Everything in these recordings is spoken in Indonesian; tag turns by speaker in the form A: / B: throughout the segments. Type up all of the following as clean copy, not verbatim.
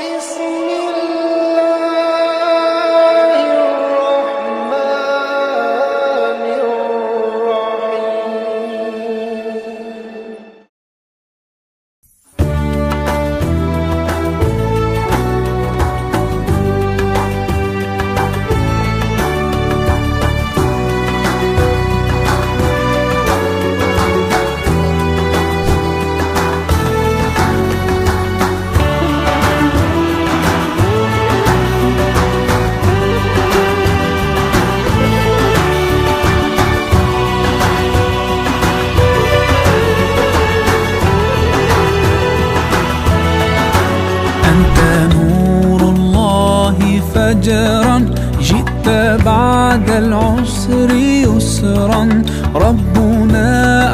A: بسم الله الرحمن الرحيم.
B: فجرا جئت بعد العسر يسرا، ربنا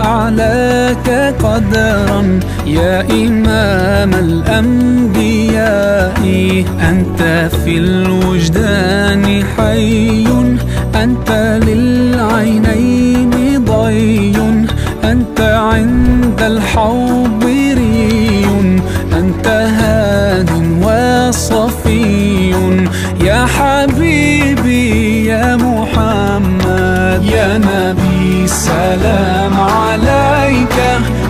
B: أعلاك قدرا يا إمام الأنبياء. أنت في الوجدان حي، أنت للعينين ضي، أنت عند الحوض ري، أنت هاد وصفي يا حبيبي يا محمد. يا نبي سلام عليك،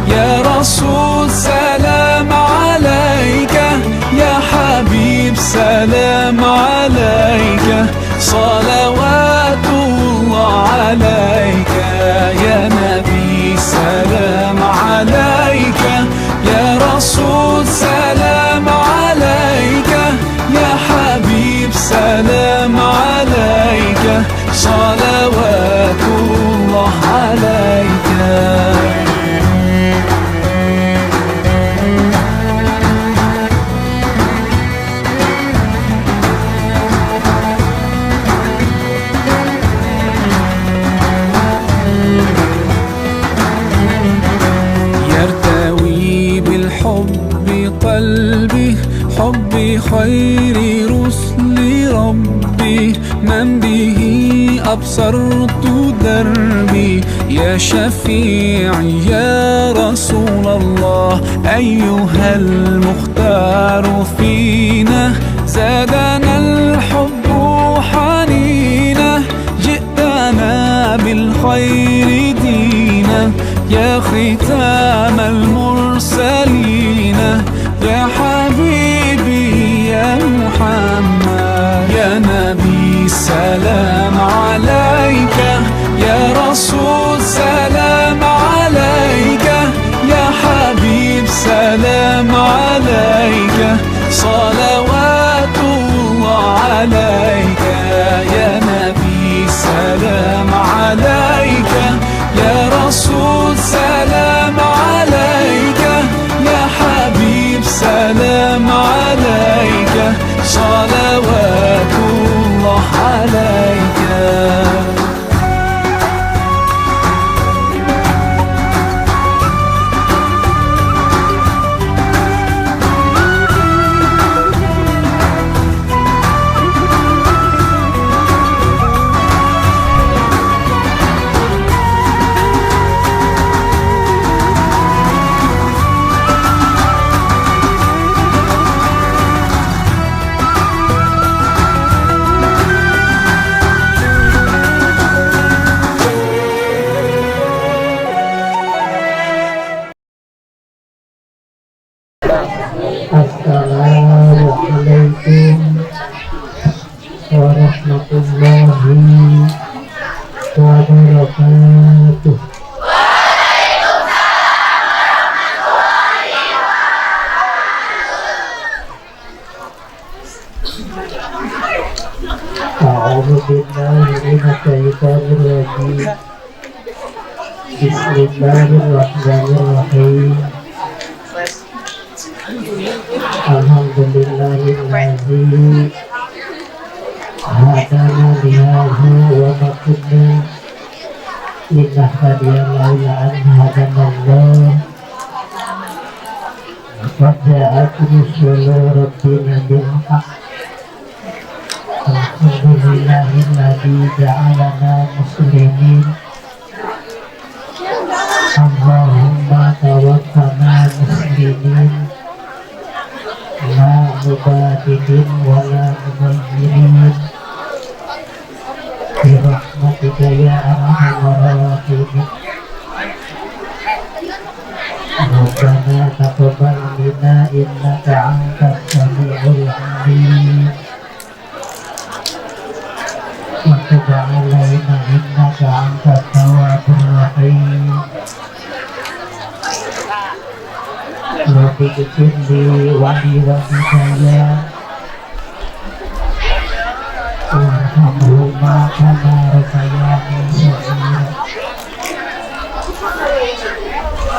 B: يا رسول سلام عليك، يا حبيب سلام عليك، صلوات الله عليك. يا نبي سلام عليك، يا رسول سلام عليك، يا حبيب سلام عليك، صلوات الله عليك. يرتوي بالحب قلبي، حبي خير رسل ربي، من به أبصرت دربي. يا شفيعي يا رسول الله، أيها المختار فينا، زادنا الحب حنينا، جئتنا بالخير دينا، يا ختام المرسلين، يا حبيبي يا محمد. يا نبي سلام عليك، يا رسول سلام عليك، يا حبيب سلام عليك، صلوات الله عليك. يا نبي سلام عليك، يا رسول سلام عليك، يا حبيب سلام عليك، صلوات الله عليك.
C: Assalamualaikum warahmatullahi wabarakatuh. A'udzu billahi minasyaitonir rajim. Bismillahirrahmanirrahim. Alhamdulillahilladzi hadana lihadza wa ma kunna linahtadiya laula an hadanallah. Qad ja'at rusulu rabbina bil haqq. Alhamdulillahilladzi ja'alana muslimin. Allahumma tawaffana muslimin. mubadidin wala mubayyirin birahmatika ya arhamar rahimin. Rabbana taqabbal minna innaka antas samiul alim wa tub alaina innaka antat tawwabur rahim. Rabbi ighfirli wa li walidayya warhamhuma kama rabbayani shaghira.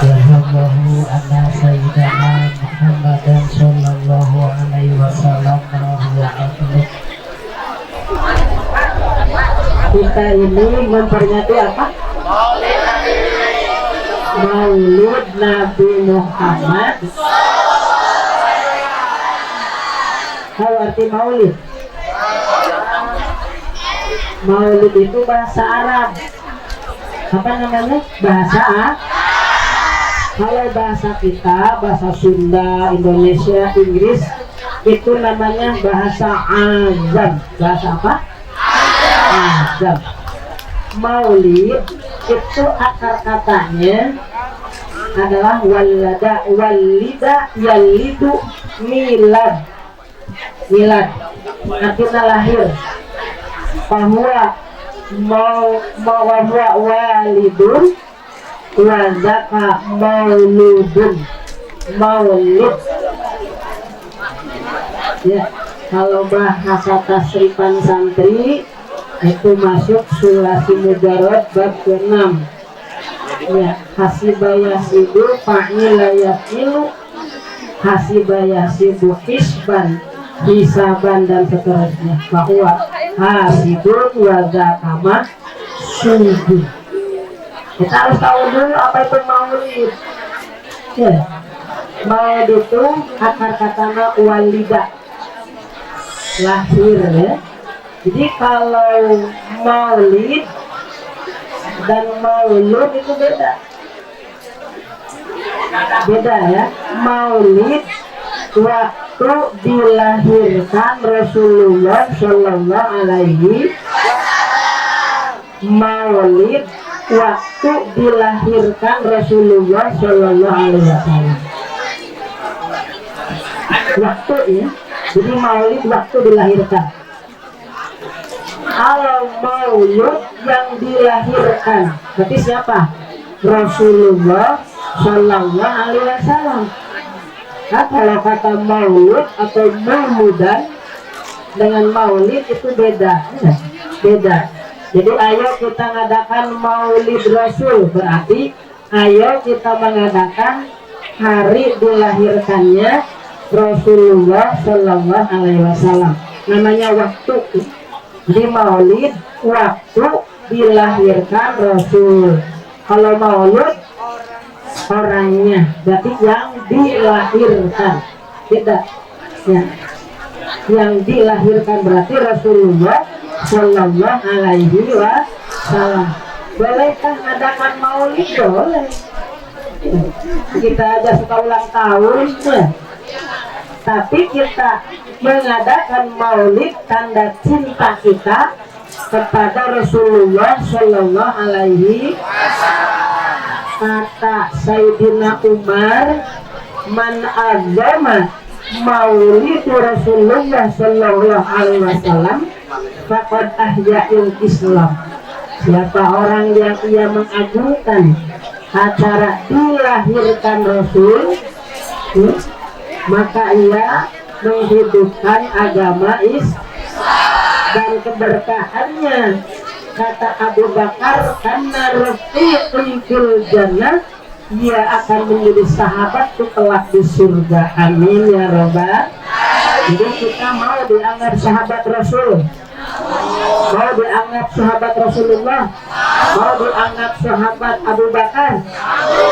C: Sallallahu ala sayyidina Muhammadan sallallahu alaihi wasallam. Kita ini memperingati apa? Maulid Nabi Muhammad. Tahu arti maulid? Maulid itu bahasa Arab. Apa namanya? Bahasa Arab. Kalau bahasa kita, bahasa Sunda, Indonesia, Inggris, itu namanya bahasa Azam. Bahasa apa? Azam. Maulid itu akar katanya adalah walida yalidu milad. Artinya lahir. Bahwa mau walidun wazaka mauludun. Maulid ya, kalau bahasa tasrifan santri itu masuk sulasi mujarad bab ke-6 ya. Hasibayasibu fa'ilayafilu, hasibayasibu hisban, hisaban, dan seterusnya. Bahwa hasibun wazakama sujud. Kita harus tahu dulu apa itu maulid ya. Maulid itu akar katanya walida, lahir ya. Jadi kalau maulid dan maulud itu beda ya. Maulid waktu dilahirkan Rasulullah Shallallahu Alaihi. Maulid waktu dilahirkan Rasulullah Shallallahu Alaihi Wasallam. Waktu ya. Jadi maulid waktu dilahirkan. Kalau maulud yang dilahirkan, berarti siapa? Rasulullah Shallallahu Alaihi Wasallam. Nah, kalau kata maulud atau mauludan dengan maulid itu beda. Jadi ayo kita mengadakan maulid Rasul, berarti ayo kita mengadakan hari dilahirkannya Rasulullah Shallallahu Alaihi Wasallam. Namanya waktu. Di maulid waktu dilahirkan Rasul. Kalau maulud orangnya, berarti yang dilahirkan. Tidak ya. Yang dilahirkan berarti Rasulullah Shallallahu Alaihi Wasallam. Bolehkah adakan maulid? Boleh. Kita aja suka ulang tahun ya. Tapi kita mengadakan maulid tanda cinta kita kepada Rasulullah Shallallahu Alaihi Wasallam. Kata Sayyidina Umar, man azama maulid Rasulullah Shallallahu Alaihi Wasallam faqad ahya'il Islam. Siapa orang yang ia mengagungkan acara dilahirkan Rasul, maka ia menghidupkan agama Islam. Dan keberkahannya, kata Abu Bakar, karena rafiqun fil jannah, ia akan menjadi sahabat kelak di surga. Amin ya Rabbal. Jadi kita mau dianggap sahabat Rasul, mau dianggap sahabat Rasulullah, mau dianggap sahabat Abu Bakar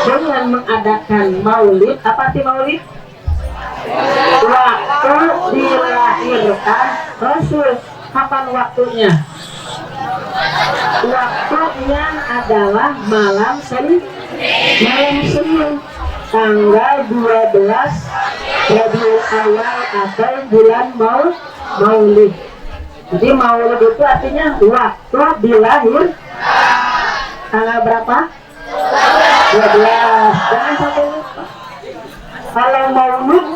C: dengan mengadakan maulid. Apa arti maulid? Waktu dilahirkan Rasul. Kapan waktunya? Waktunya adalah malam Senin, tanggal 12 Rabiul Awal atau bulan Maulid. Jadi Maulid itu artinya waktu dilahir tanggal berapa? 12. Jangan sampai lupa. Kalau Maulid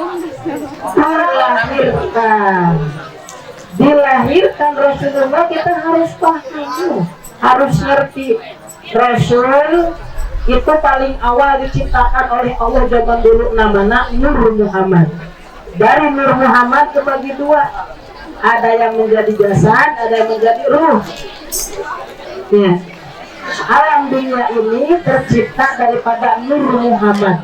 C: dilahirkan Rasulullah, kita harus paham, harus ngerti. Rasul itu paling awal diciptakan oleh Allah zaman dulu, namanya Nur Muhammad. Dari Nur Muhammad kebagi dua, ada yang menjadi jasad, ada yang menjadi ruh. Ya. Alam dunia ini tercipta daripada Nur Muhammad.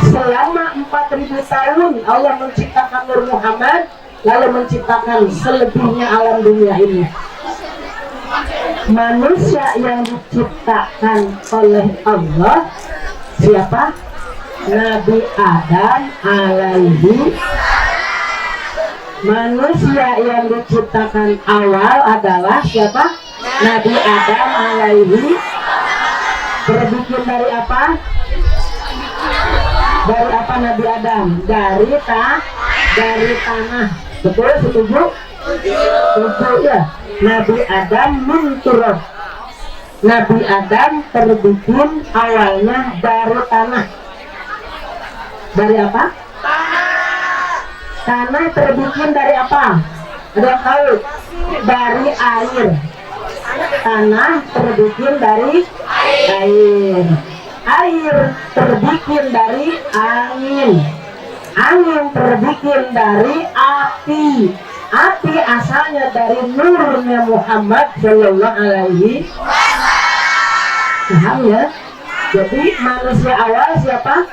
C: Selama 4.000 tahun Allah menciptakan Nur Muhammad, lalu menciptakan selebihnya alam dunia ini. Manusia yang diciptakan oleh Allah siapa? Nabi Adam alaihi. Manusia yang diciptakan awal adalah siapa? Nabi Adam alaihi. Terbikin dari apa? Dari apa Nabi Adam? Dari tanah. Betul, setuju? Setuju ya. Nabi Adam min turab. Nabi Adam terbikin awalnya dari tanah. Dari apa? Tanah terbikin dari apa? Ada yang tahu? Dari air. Tanah terbikin dari air. Air terbikin dari angin. Angin terbikin dari api. Api asalnya dari nurnya Muhammad Sallallahu Alaihi. Paham ya? Jadi manusia awal siapa?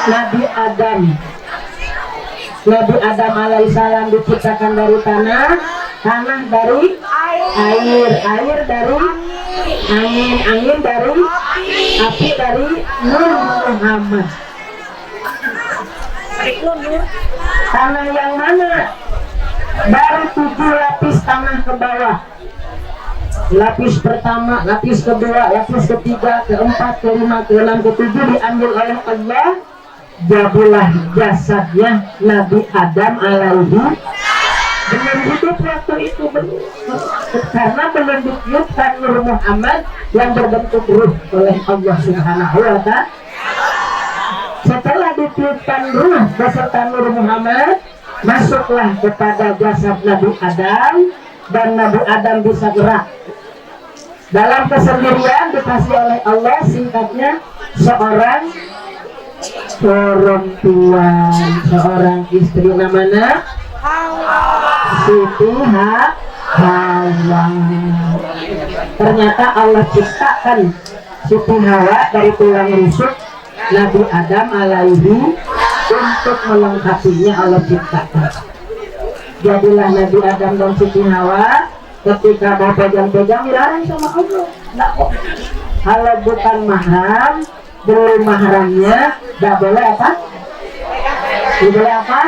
C: Nabi Adam. Nabi Adam alaihissalam diciptakan dari tanah. Tanah dari air. Air dari angin. Angin dari api, dari Nur Muhammad. Tanah yang mana? Dari 7 lapis tanah ke bawah. Lapis pertama, lapis kedua, lapis ketiga, keempat, kelima, keenam, ketujuh diambil oleh Allah. Jadilah jasadnya Nabi Adam alaihi. Belum hidup waktu itu, karena belum ditiupkan Nur Muhammad yang berbentuk ruh oleh Allah Subhanahu wa Ta'ala. Setelah ditiupkan ruh beserta Nur Muhammad, masuklah kepada jasad Nabi Adam, dan Nabi Adam bisa gerak. Dalam kesendirian dikasih oleh Allah, singkatnya seorang perempuan, seorang istri, namanya Siti Hawa. Ternyata Allah ciptakan Siti Hawa dari tulang rusuk Nabi Adam alaihi, untuk melengkapinya Allah ciptakan. Jadilah Nabi Adam dan Siti Hawa ketika mau pegang-pegang dilarang sama Allah. Nggak kok. Kalau bukan mahram, belum mahramnya, nggak boleh apa? Tidak boleh apa?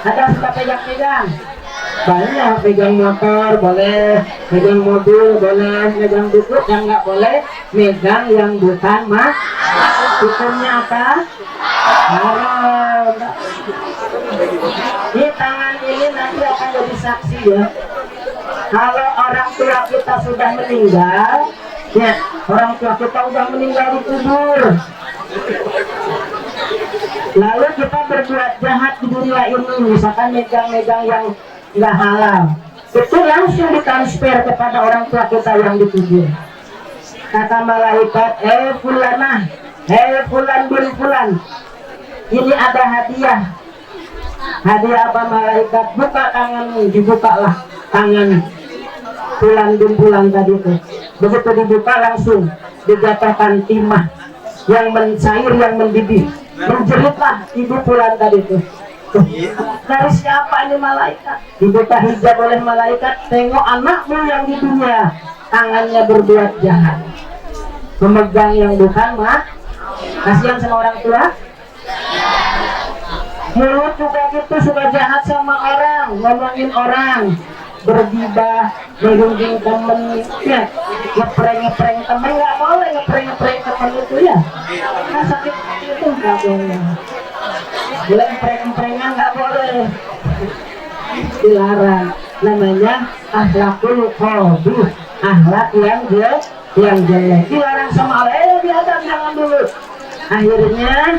C: Ada suka pegang-pegang. Banyak, pegang motor boleh, pegang mobil boleh, pegang buku. Yang nggak boleh megang yang bukan mah. Hukumnya apa? Haram. Di tangan ini nanti akan jadi saksi ya. Kalau orang tua kita sudah meninggal, ya, orang tua kita sudah meninggal di kubur, lalu kita berbuat jahat di dunia ini, misalkan megang-megang yang nggak halal, itu langsung ditransfer kepada orang tua kita yang dikubur. Kata malaikat, fulanah, fulan bin fulan, ini ada hadiah. Hadiah apa malaikat? Buka tanganmu. Dibukalah tangan fulan bin fulan tadi itu. Begitu dibuka langsung dijatuhkan timah yang mencair, yang mendidih. Menjeritlah ibu fulan tadi itu. Dari siapa ini malaikat? Dibuka hijab oleh malaikat. Tengok anakmu yang di dunia, tangannya berbuat jahat, memegang yang bukan mah. Kasihan sama orang tua. Mulut juga gitu, suka jahat sama orang, ngomongin orang, bergibah, mengunjung temen, ya, ngeprank temen. Nggak boleh ngeprank temen. pohon itu ya. Kan sakit itu nggak boleh. Boleh empreng-emprengan nggak boleh. Dilarang. Namanya akhlakul khabith, akhlak yang jelek. Dilarang sama Allah. Biadab jangan dulu. Akhirnya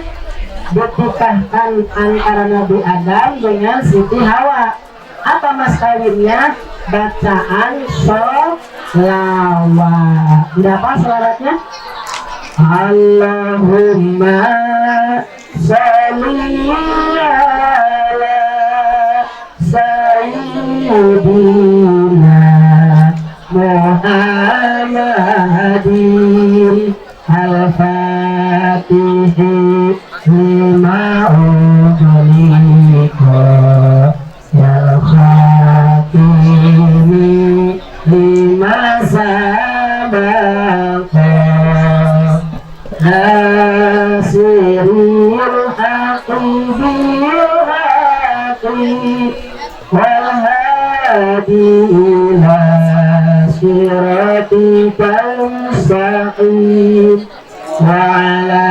C: dinikahkan antara Nabi Adam dengan Siti Hawa. Apa mas kawinnya? Bacaan sholawat. Berapa sholawatnya? Allahumma sholli ala sayyidina Muhammadin al-Fatihi lima udhulika ya khatimi lima sabaqa nasiril haqi bil haqi wal hadi ila siratikal mustaqim wa ala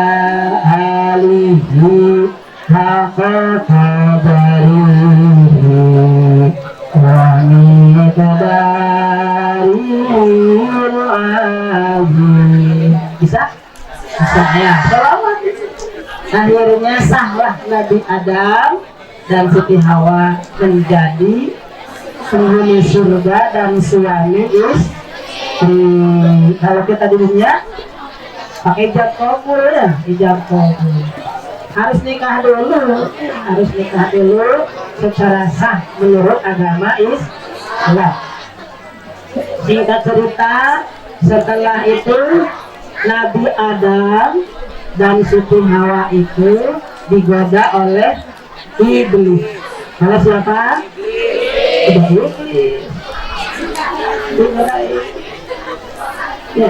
C: alihi haqqa qadarihi wa miqdaril azim. Bisa? Bisa ya. Selamat. Akhirnya sahlah Nabi Adam dan Siti Hawa menjadi penghuni surga dan suami istri. Kalau kita di dunia pakai ijab kabul ya, ijab kabul. Harus nikah dulu secara sah menurut agama Islam. Singkat cerita, setelah itu Nabi Adam dan Siti Hawa itu digoda oleh iblis. Oleh siapa? Iblis. Digoda iblis. Ya.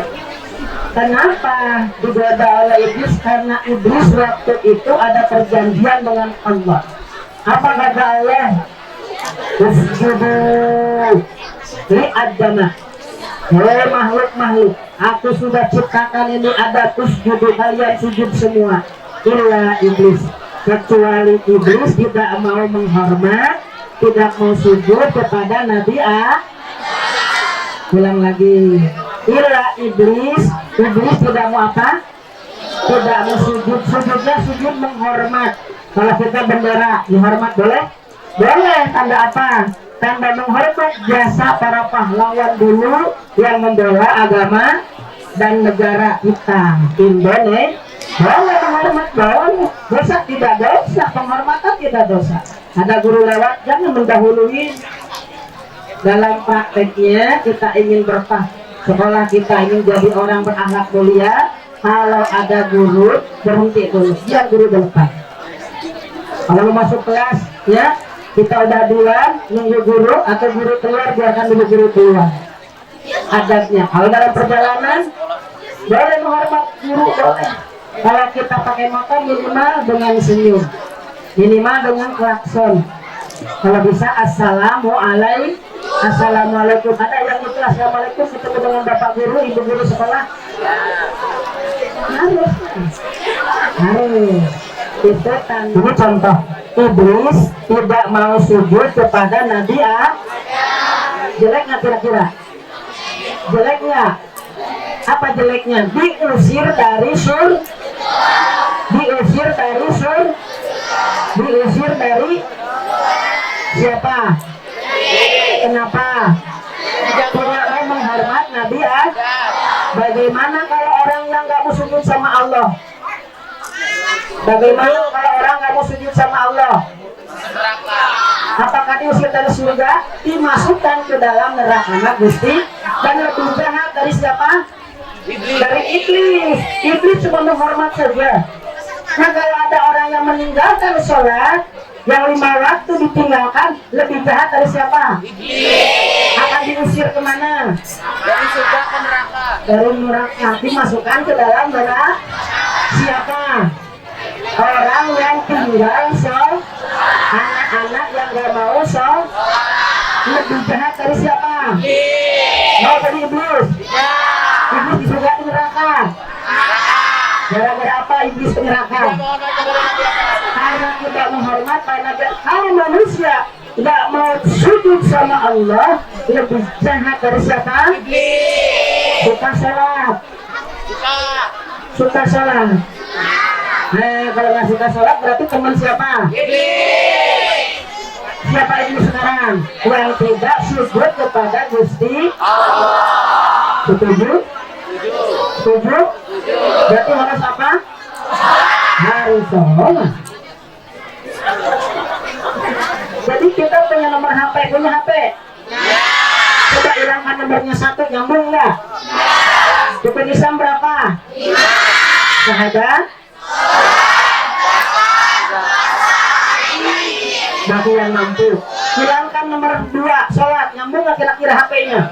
C: Kenapa digoda oleh iblis? Karena iblis waktu itu ada perjanjian dengan Allah. Apa kata Allah? Usjudu li Adama. Hei makhluk-makhluk, aku sudah ciptakan ini ada usjudu, kalian sujud semua. Illa iblis, kecuali iblis tidak mau menghormat, tidak mau sujud kepada Nabi A. Ulang lagi. Illa iblis tidak mau apa? Tidak mau sujud. Sujudnya sujud menghormat. Kalau kita bendera dihormat boleh? Boleh. Tanda apa? Tanda menghormat jasa para pahlawan dulu yang membela agama dan negara kita Indonesia. Boleh menghormat, boleh. Dosa tidak dosa, penghormatan tidak dosa. Ada guru lewat, jangan mendahului. Dalam prakteknya kita ingin berkah, sekolah kita ingin jadi orang berakhlak mulia. Kalau ada guru, berhenti dulu, biar guru depan. Kalau mau masuk kelas, ya kita udah duluan nunggu guru, atau guru keluar biarkan dulu guru keluar. Adabnya, kalau dalam perjalanan boleh menghormat guru, boleh. Kalau kita pakai motor minimal dengan senyum, minimal dengan klakson. Kalau bisa assalamualaikum. Assalamualaikum. Ada yang itu assalamualaikum ketemu dengan bapak guru, ibu guru sekolah? Harus. Itu tanda. Ini contoh. Iblis tidak mau sujud kepada Nabi A. Jelek nggak kira-kira? Jelek nggak? Apa jeleknya? Diusir dari siapa? Kenapa? Tidak mau menghormat Nabi A. Bagaimana kalau orang yang nggak mau sujud sama Allah? Bagaimana kalau orang nggak mau sujud sama Allah? Apakah diusir dari surga? Dimasukkan ke dalam neraka Gusti. Dan lebih jahat dari siapa? Dari iblis. Iblis cuma menghormat saja. Nah kalau ada orang yang meninggalkan sholat, yang 5 waktu ditinggalkan, lebih jahat dari siapa? Iblis. Akan diusir kemana? Dari surga ke neraka. Dari neraka dimasukkan ke dalam neraka. Siapa? Orang yang tinggal sholat, anak-anak yang gak mau sholat, lebih jahat dari siapa? Mau dari iblis? Iblis di surga di neraka. Gara-gara apa iblis menyerahkan? Karena tidak menghormat kalau manusia tidak mau sujud sama Allah, lebih jahat dari siapa? Iblis. Suka salat. Kalau nggak suka salat berarti teman siapa? Iblis. Siapa iblis sekarang? Yang tidak sujud kepada Gusti Allah. Setuju? Setuju? Berarti harus apa? Harus sholat. Jadi kita punya nomor HP, punya HP? Coba hilangkan nomornya 1, nyambung nggak? Rukun Islam berapa? 5. Syahadat? Bagi yang mampu. Hilangkan nomor 2, sholat. Nyambung nggak kira-kira HP-nya?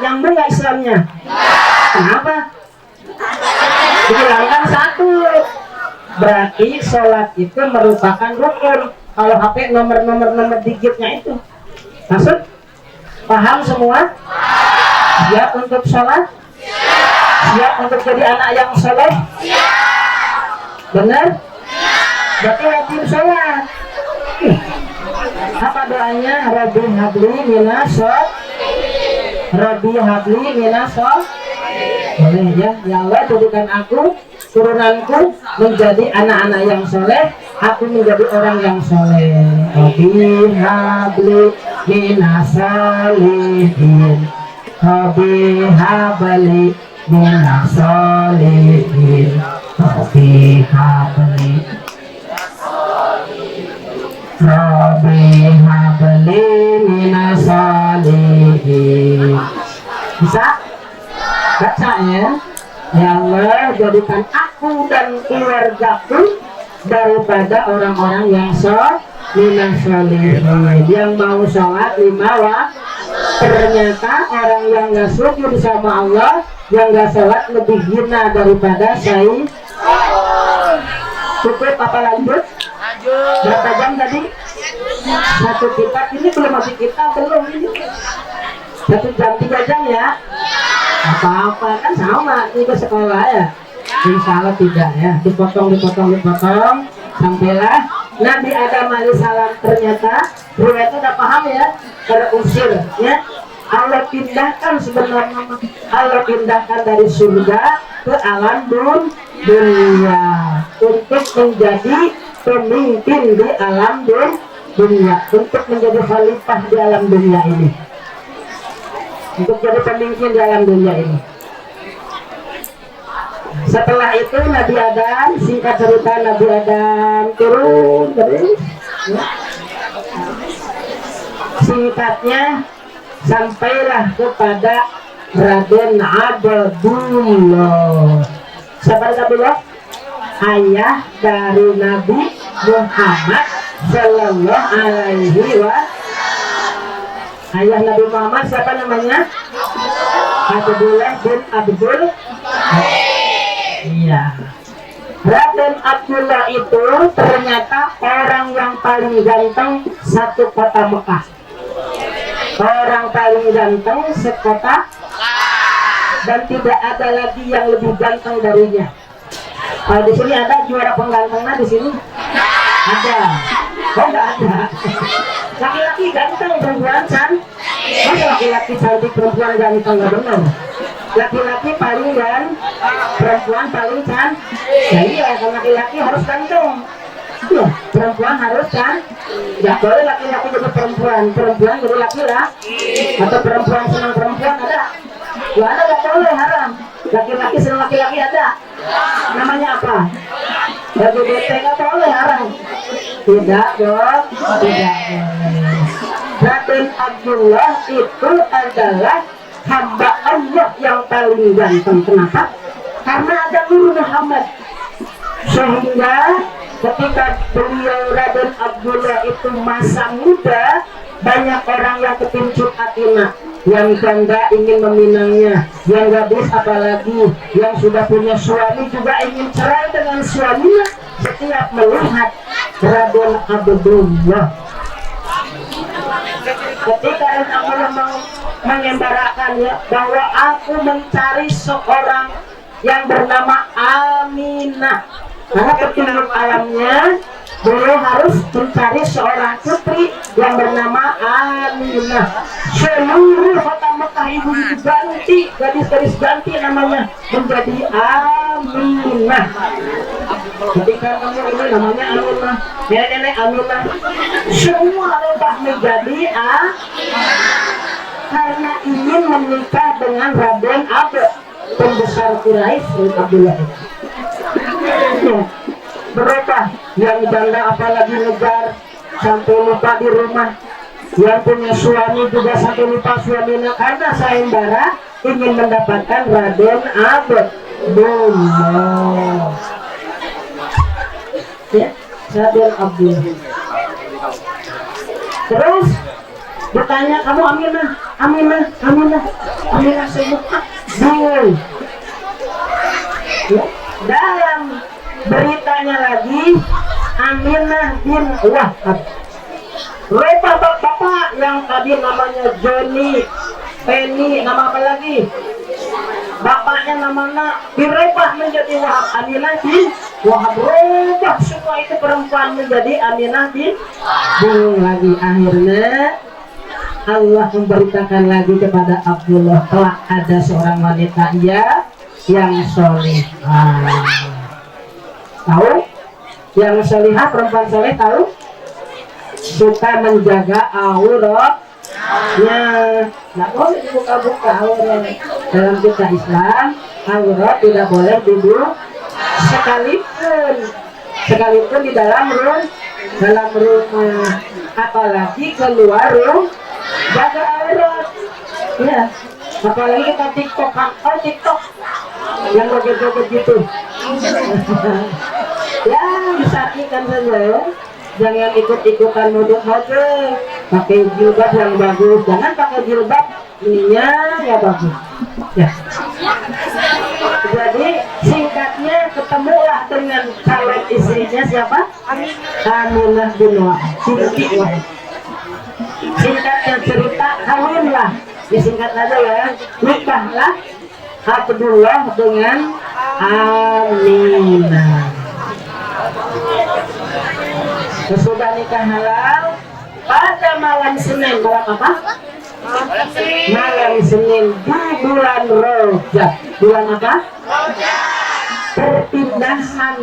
C: Nyambung nggak Islamnya? Kenapa? Hilangkan 1. Berarti sholat itu merupakan rukun. Kalau HP nomor digitnya itu masuk? Paham semua? Siap untuk sholat? Siap untuk jadi anak yang soleh? Benar? Berarti wajib sholat. Apa doanya? Rabbi habli minasol. Rabbi habli minasol. Boleh ya? Ya Allah, jadikan aku, turunanku menjadi anak-anak yang soleh. Aku menjadi orang yang soleh. Rabbi habli minasolihin. Rabbi habli minasolihin. Rabbi habli minasolihin. Bisa? Baca ya. Ya Allah, jadikan aku dan keluargaku daripada orang-orang yang yang mau sholat 5 waktu. Ternyata orang yang gak sujud sama Allah, yang gak sholat lebih hina daripada saya. Cukup apa lanjut? Berapa jam tadi? 1 kitab, ini belum masih kitab belum ini. 1 jam 3 jam ya. Apa-apa kan sama itu sekolah ya. Insya Allah tidak ya, dipotong sampailah Nabi Adam alaihissalam. Ternyata riwayat itu udah paham ya, terusir ya. Allah pindahkan sebenarnya, Allah pindahkan dari surga ke alam dunia untuk menjadi pemimpin di alam dunia, untuk menjadi khalifah di alam dunia ini, untuk jadi pemimpin di alam dunia ini. Setelah itu Nabi Adam, singkat cerita, Nabi Adam turun terus ya. Singkatnya sampailah kepada Raden Abdullah. Siapa Abdullah? Ayah dari Nabi Muhammad Sallallahu Alaihi Wasallam. Ayah Nabi Muhammad siapa namanya? Abdullah bin Abdul. Iya. Raden Abdullah itu ternyata orang yang paling ganteng satu kota Mekah. Orang paling ganteng sekota, dan tidak ada lagi yang lebih ganteng darinya. Kalau di sini ada juara penggantengnya di sini? Ada. Oh enggak ada. Laki-laki ganteng, perempuan cantik. Masa laki-laki cantik perempuan ganteng? Enggak benar. Laki-laki paling dan perempuan paling cantik. Ya iya, kalau laki-laki harus ganteng. Ya, perempuan harus kan? Ya boleh laki-laki jadi perempuan, perempuan jadi laki-laki, atau perempuan senang perempuan ada? Ya ada, gak boleh, haram. Laki-laki senang laki-laki ada? Namanya apa? LGBT gak boleh, haram. Tidak dong, tidak boleh. Raden Abdullah itu adalah hamba Allah yang paling ganteng. Kenapa? Karena ada Nur Muhammad. Sehingga ketika beliau Raden Abdullah itu masa muda, banyak orang yang kepincut hatinya, yang bangga ingin meminangnya, yang gadis apalagi, yang sudah punya suami juga ingin cerai dengan suaminya setiap melihat Raden Abdullah. Ketika Raden Abdullah mengembarakannya bahwa aku mencari seorang yang bernama Aminah. Karena petunjuk alamnya beliau harus mencari seorang putri yang bernama Aminah. Seluruh kota Mekah ibu ganti, gadis-gadis ganti namanya menjadi Aminah. Ketika kamu ini namanya Aminah, nenek-nenek Aminah, semua rubah menjadi karena ingin menikah dengan Raden Abu, pembesar Quraisy Abdullah. Ya, berubah yang janda apalagi ngejar sampai lupa di rumah, yang punya suami juga sampai lupa suaminya karena sayembara ingin mendapatkan Raden Abdullah. Ya, Raden Abdullah. Terus bertanya, kamu Aminah semua bingung. Ya, dalam beritanya lagi Aminah bin Wahab. Lupa bapak yang tadi namanya Joni, Penny, nama apa lagi? Bapaknya namanya dirubah menjadi Wahab. Aminah bin Wahab, rubah semua itu perempuan menjadi Aminah bin bingung lagi. Akhirnya Allah memberitakan lagi kepada Abdullah, telah ada seorang wanita yang solihah. Tahu? Yang solihah, perempuan soleh, tahu? Suka menjaga auratnya. Nggak boleh dibuka-buka aurat. Dalam kitab Islam, aurat tidak boleh dibuka sekalipun di dalam rumah, apalagi keluar rumah. Jaga aurat, ya. Apalagi kita TikTok, TikTok yang joget-joget gitu. Ya, disaksikan saja ya. Jangan ikut-ikutan model-model. Pakai jilbab yang bagus, jangan pakai jilbab ininya ya bagus. Ya. Jadi singkatnya ketemulah dengan calon istrinya siapa? Aminah bin Wahab. Singkatnya cerita, kawinlah, disingkat aja ya, nikahlah Abdullah dengan Aminah. Sesudah nikah halal, pada malam Senin, malam apa? Malam Senin di bulan Rajab. Bulan apa? Perpindahan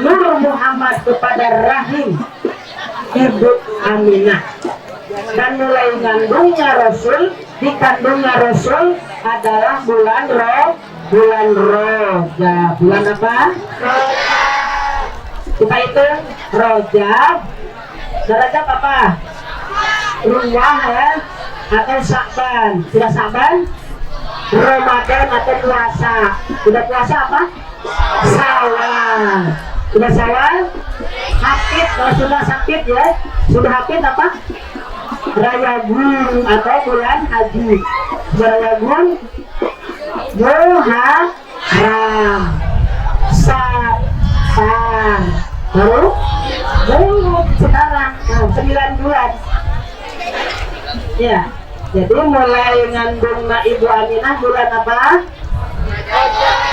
C: Nur Muhammad kepada rahim ibu Aminah. Dan mulai ngandungnya Rasul, dikandungnya Rasul adalah bulan Rajab. Bulan apa? Kita hitung Rajab. Rajab apa? Ruwah ya, atau Sya'ban. Sudah Sya'ban? Ramadan atau puasa. Sudah puasa apa? Syawal. Sudah Syawal? Hakid. Kalau sudah sakit ya, sudah hakid apa? Rayagun atau bulan haji. Rayagun, Muharram, Safar, baru sekarang 9 bulan. Ya, jadi mulai ngandung ibu Aminah bulan apa?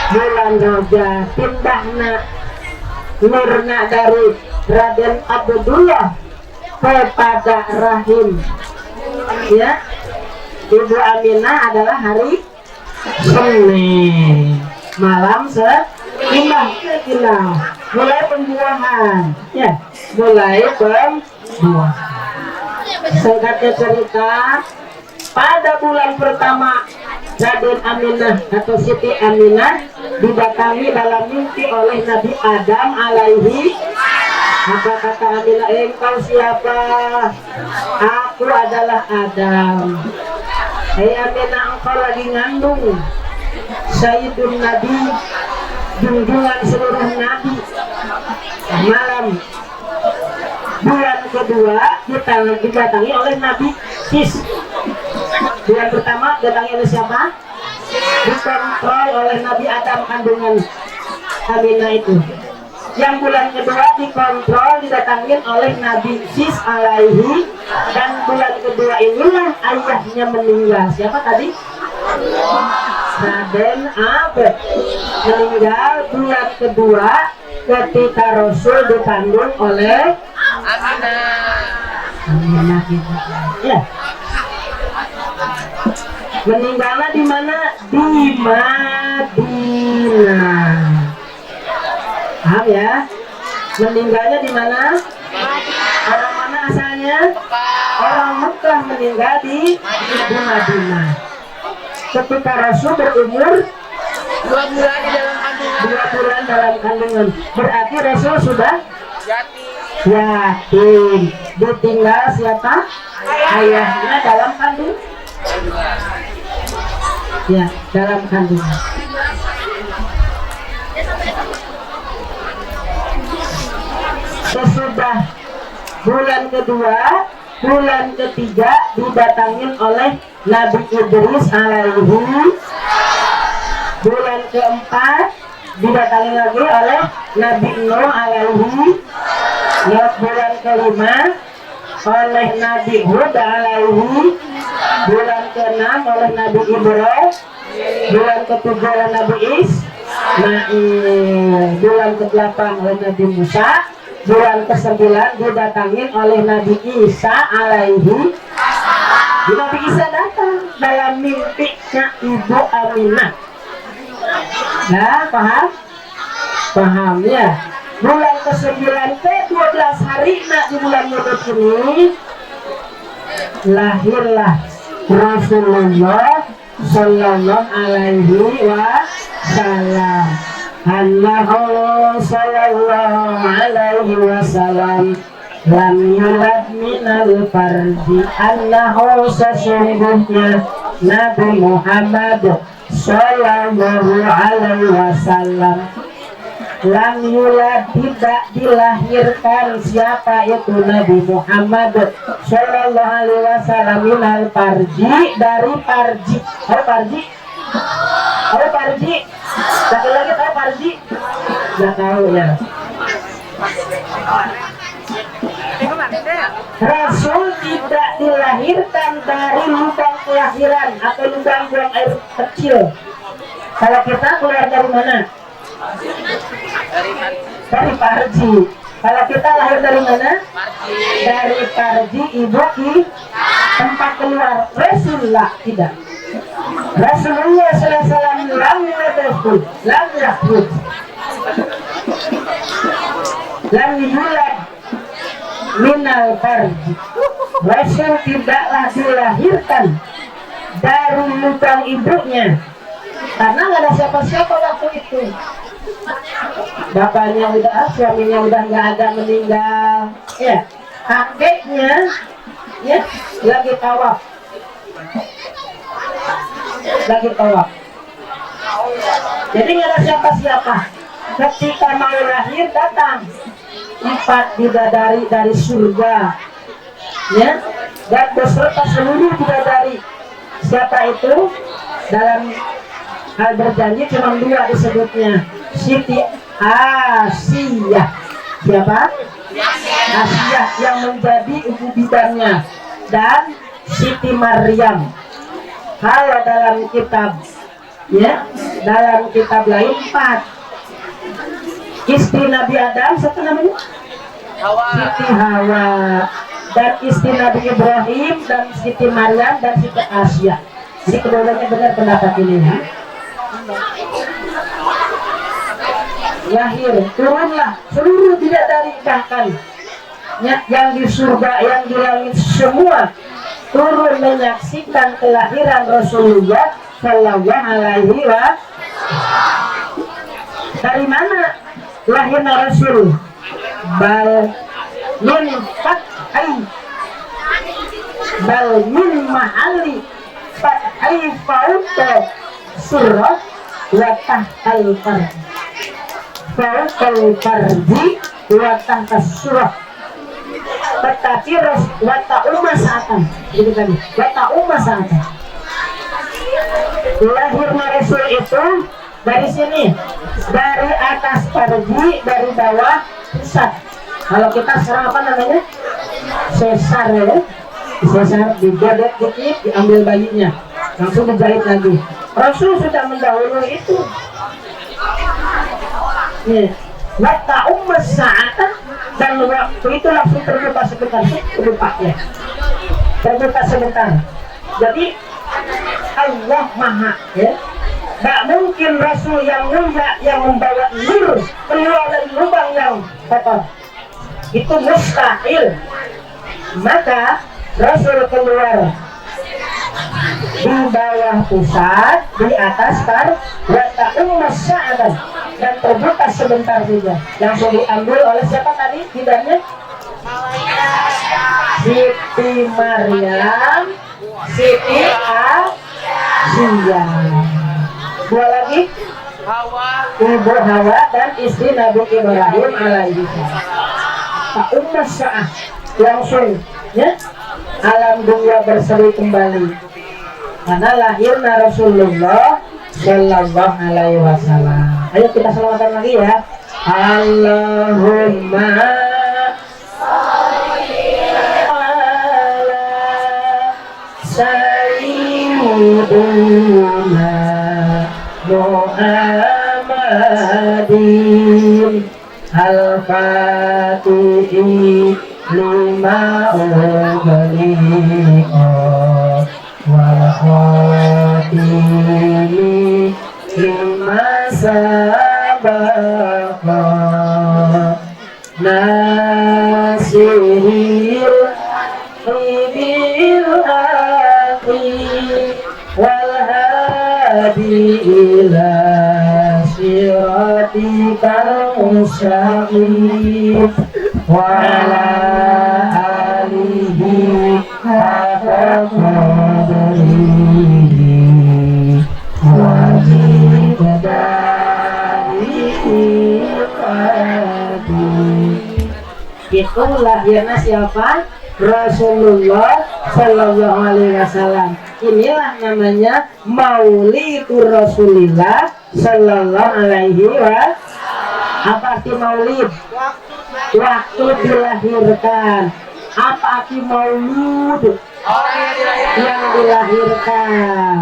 C: Bulan Rajab. Pindahna Nurna dari Raden Abdullah kepada rahim ya ibu Aminah adalah hari Senin malam mulai pembuahan ya, mulai pembuahan. Singkatnya cerita, pada bulan pertama Raden Aminah atau Siti Aminah didatangi dalam mimpi oleh Nabi Adam alaihi. Apa kata Aminah? Engkau siapa? Aku adalah Adam. Hei Aminah, engkau lagi ngandung Sayyidun Nabi, junjungan seluruh Nabi. Malam bulan kedua didatangi oleh Nabi Sis. Bulan pertama didatangi oleh siapa? Dikontrol oleh Nabi Adam kandungan Aminah itu. Yang bulan kedua dikontrol didatangin oleh Nabi Sis alaihi, dan bulan kedua inilah ayahnya meninggal. Siapa tadi? Raden Abed meninggal bulan kedua ketika Rasul dikandung oleh Aminah. Ya. Meninggalnya di mana? Di Madinah. Paham ya? Meninggalnya di mana? Orang mana asalnya? Orang Mekah, meninggal di Madinah. Ketika Rasul berumur
D: 2 bulan di dalam kandungan.
C: 2 bulan dalam kandungan. Berarti Rasul sudah
D: Yatim.
C: yatim. Ditinggal siapa? Ayahnya dalam kandungan. Ya, dalam kandungan. Sesudah bulan kedua, bulan ketiga didatangin oleh Nabi Idris alaihi. Bulan keempat didatangin lagi oleh Nabi Nuh alaihi. Ya, bulan kelima oleh Nabi Hud alaihi. Bulan ke-6 oleh Nabi Ibrahim. Bulan ke-7 oleh Nabi bulan ke-8 oleh Nabi Musa. Bulan ke-9 didatangin oleh Nabi Isa alaihi. Nabi Isa datang dalam mimpinya Ibu Aminah. Nah, paham? Paham ya. Bulan ke-9 ke-12 hari di bulan Maulud ini lahirlah Rasulullah sallallahu alaihi wasallam. Annahu sallallahu alaihi wasallam lam yulad minal fardi. Annahu sesungguhnya Nabi Muhammad sallallahu alaihi wasallam lam yulad, tidak dilahirkan. Siapa itu? Nabi Muhammad sallallahu alaihi wasallam minal farji, dari farji. Tahu farji? Tahu farji? Lagi-lagi tahu farji? Nggak tahu ya. Rasul tidak dilahirkan dari lubang kelahiran atau lubang buang air kecil. Kalau kita keluar dari mana? Dari farji. Kalau kita lahir dari mana? Dari farji ibu di tempat keluar. Rasulullah tidak. Rasulullah sallallahu alaihi wasallam lam yakhruj lam yulad minal farji. Rasul tidaklah dilahirkan dari lubang ibunya, karena nggak ada siapa-siapa waktu itu. Bapaknya udah, suaminya udah nggak ada, meninggal. Ya, kakeknya ya lagi tawaf. Jadi nggak ada siapa-siapa. Ketika mau lahir datang 4 bidadari dari surga, ya, dan beserta seluruh bidadari. Siapa itu? Dalam hal berjanji cuma 2 disebutnya. Siti Asiyah. Siapa? Asiyah yang menjadi ibu bidannya, dan Siti Maryam. Kalau dalam kitab, ya, dalam kitab lain 4. Istri Nabi Adam, siapa namanya? Siti Hawa. Dan istri Nabi Ibrahim, dan Siti Maryam, dan Siti Asiyah. Jadi keduanya benar pendapat ini, ya. Lahir, turunlah seluruh bidadari, bahkan ya, yang di surga, yang di langit semua turun menyaksikan kelahiran Rasulullah sallallahu alaihi wasallam. Dari mana lahirnya Rasul? Bal min mahalli fathai fauqa surah wa tahtal farji. Fauqal farji wa tahtas surah. Tetapi wata umma saatan, ini tadi wata umma saatan. Lahirnya Rasul itu dari sini, dari atas farji, dari bawah pusat. Kalau kita sekarang apa namanya? Sesar, ya. Sesar, digodet dikit, diambil bayinya, langsung dijahit lagi. Rasul sudah mendahului itu. Nih, waktu ummas sa'atan, dan waktu itu langsung terbuka sebentar, ya. Terbuka sebentar. Jadi Allah Maha, ya. Tak mungkin Rasul yang mulia yang membawa nur keluar dari lubang yang kotor. Itu mustahil. Maka Rasul keluar di bawah pusat, di atas wata ummas sa'atan, dan terbuka sebentar saja. Langsung diambil oleh siapa tadi? Tidaknya Siti Maryam, Siti Asia. Dua lagi, Ibu Hawa dan istri Nabi Ibrahim alaihi salam. Pak ummas sa'ah, langsung ya alam dunia berseri kembali karena lahirnya Rasulullah Sallallahu Alaihi Wasallam. Ayo kita selawatan lagi ya. Allahumma ala sayyidina Muhammadin al-Fatihi lima ughliqa wal khatimi lima sabaqa nasiril bil haqi wal hadi ila siratikal mustaqim wa ala alihi haqqa qadrihi wa miqdarihi itu lahirnya siapa? Rasulullah Sallallahu Alaihi Wasallam. Inilah namanya Maulidur Rasulillah Sallallahu Alaihi Wasallam. Apa arti maulid? Waktu dilahirkan. Apa arti maulud? Yang dilahirkan.